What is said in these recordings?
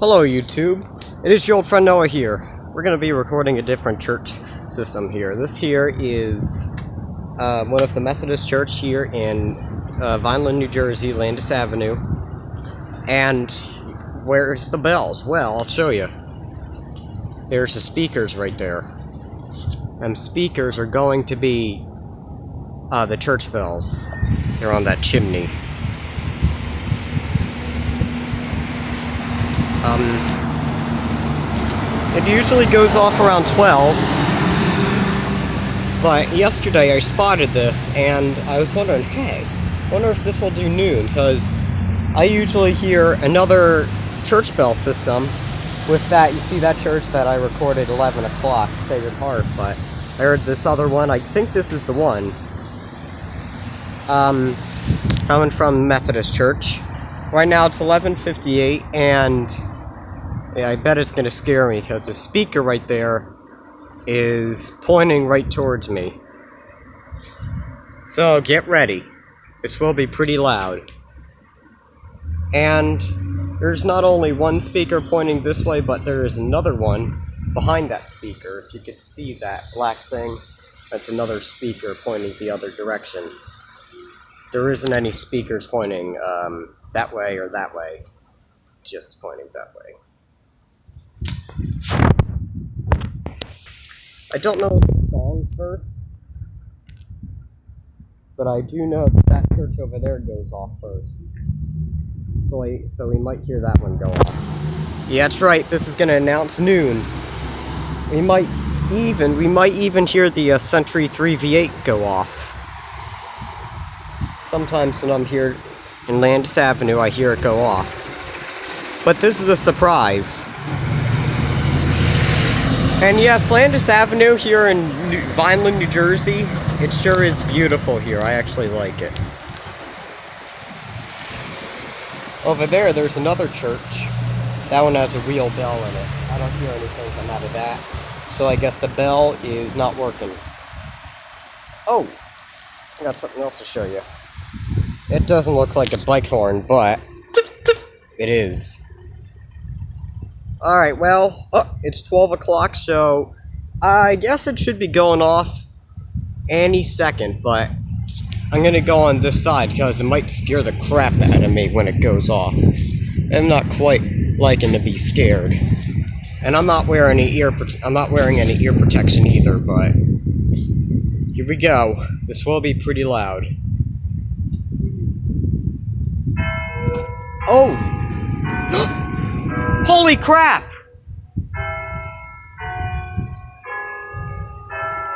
Hello YouTube, it is your old friend Noah here. We're going to be recording a different church system here. This here is one of the Methodist church here in Vineland, New Jersey, Landis Avenue. And where's the bells? Well, I'll show you. There's the speakers right there. And speakers are going to be the church bells. They're on that chimney. It usually goes off around 12, but yesterday I spotted this and I was wondering, hey, wonder if this will do noon, because I usually hear another church bell system with that. You see that church that I recorded 11 o'clock, Sacred Heart, but I heard this other one. I think this is the one. Coming from Methodist Church. Right now it's 11:58 and yeah, I bet it's going to scare me because the speaker right there is pointing right towards me. So get ready. This will be pretty loud. And there's not only one speaker pointing this way, but there is another one behind that speaker. If you could see that black thing, that's another speaker pointing the other direction. There isn't any speakers pointing that way or that way, just pointing that way. I don't know if it's songs first, but I do know that that church over there goes off first. So we might hear that one go off. Yeah, that's right, this is going to announce noon. We might even hear the Century 3 V8 go off. Sometimes when I'm here in Landis Avenue, I hear it go off. But this is a surprise. And yes, Landis Avenue here in Vineland, New Jersey, it sure is beautiful here. I actually like it. Over there's another church. That one has a real bell in it. I don't hear anything come out of that. So I guess the bell is not working. Oh, I got something else to show you. It doesn't look like a bike horn, but it is. Alright, well, it's 12 o'clock, so I guess it should be going off any second, but I'm going to go on this side because it might scare the crap out of me when it goes off. I'm not quite liking to be scared. And I'm not wearing any ear protection either, but here we go. This will be pretty loud. Oh! Holy crap!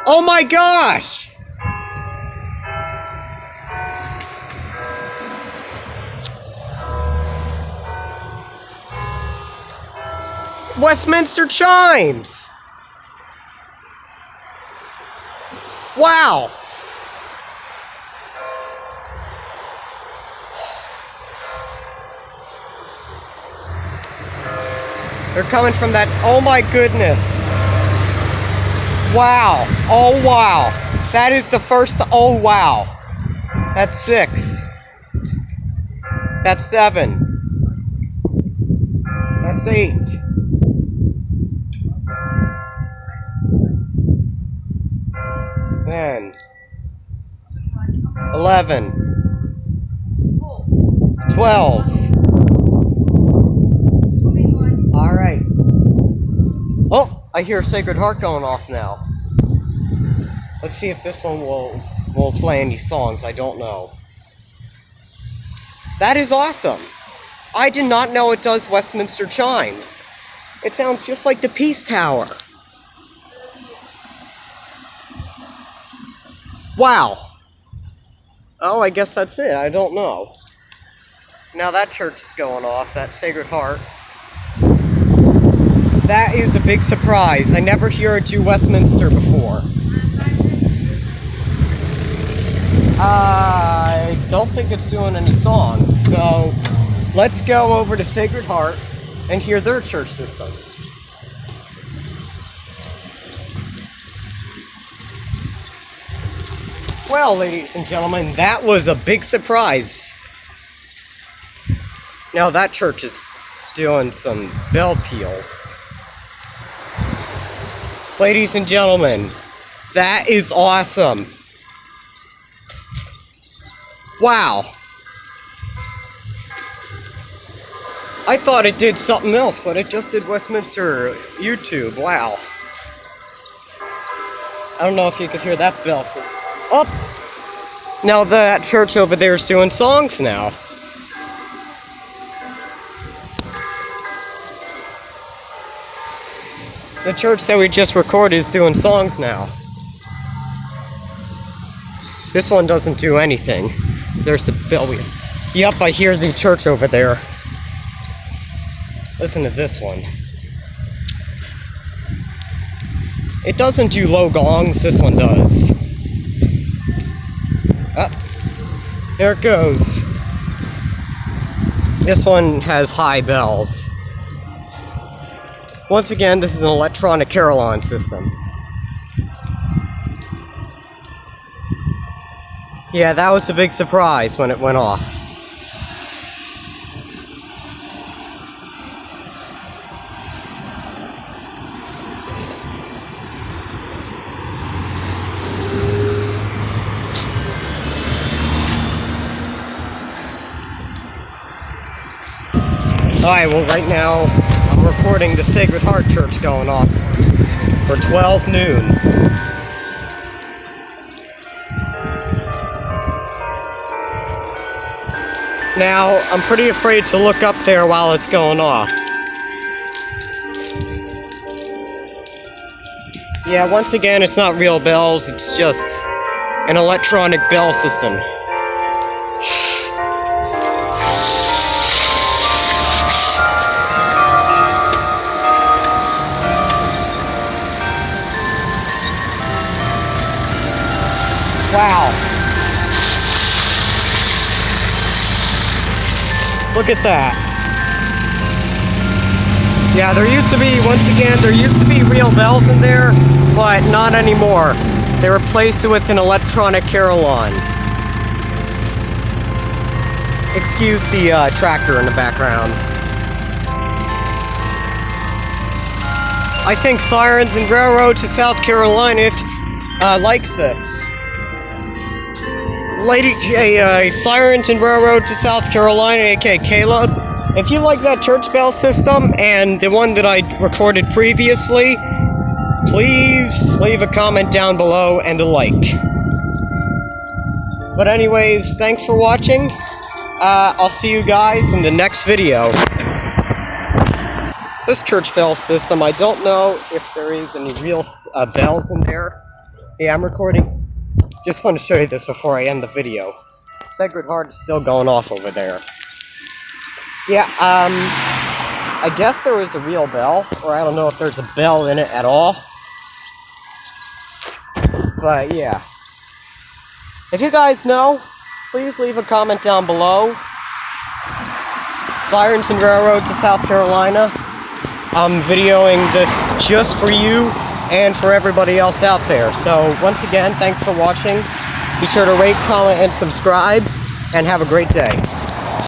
Oh my gosh! Westminster chimes! Wow! They're coming from that, oh my goodness. Wow, oh wow. That is the first, oh wow. That's 6. That's 7. That's 8. Then 11. 12. Alright. Oh, I hear Sacred Heart going off now. Let's see if this one will play any songs. I don't know. That is awesome. I did not know it does Westminster chimes. It sounds just like the Peace Tower. Wow. Oh, I guess that's it. I don't know. Now that church is going off, that Sacred Heart. That is a big surprise. I never hear it do Westminster before. I don't think it's doing any songs, so let's go over to Sacred Heart and hear their church system. Well, ladies and gentlemen, that was a big surprise. Now that church is doing some bell peals. Ladies and gentlemen, that is awesome. Wow. I thought it did something else, but it just did Westminster YouTube. Wow. I don't know if you could hear that bell. Oh! Now that church over there is doing songs now. The church that we just recorded is doing songs now. This one doesn't do anything. There's the bell. Yep, I hear the church over there. Listen to this one. It doesn't do low gongs, this one does. Ah, there it goes. This one has high bells. Once again, this is an electronic carillon system. Yeah, that was a big surprise when it went off. Alright, well right now I'm recording the Sacred Heart Church going off for 12 noon. Now, I'm pretty afraid to look up there while it's going off. Yeah, once again, it's not real bells, it's just an electronic bell system. Wow. Look at that. Yeah, there used to be, once again, there used to be real bells in there, but not anymore. They replaced it with an electronic carillon. Excuse the tractor in the background. I think Sirens and Railroad to South Carolina likes this. Lady Sirens and Railroad to South Carolina, aka Caleb. If you like that church bell system and the one that I recorded previously, please leave a comment down below and a like. But anyways, thanks for watching. I'll see you guys in the next video. This church bell system, I don't know if there is any real bells in there. Yeah, I'm recording. Just want to show you this before I end the video. Sacred Heart is still going off over there. Yeah, I guess there is a real bell, or I don't know if there's a bell in it at all. But yeah. If you guys know, please leave a comment down below. Sirens and Railroad to South Carolina. I'm videoing this just for you and for everybody else out there. So once again, thanks for watching. Be sure to rate, comment, and subscribe, and have a great day.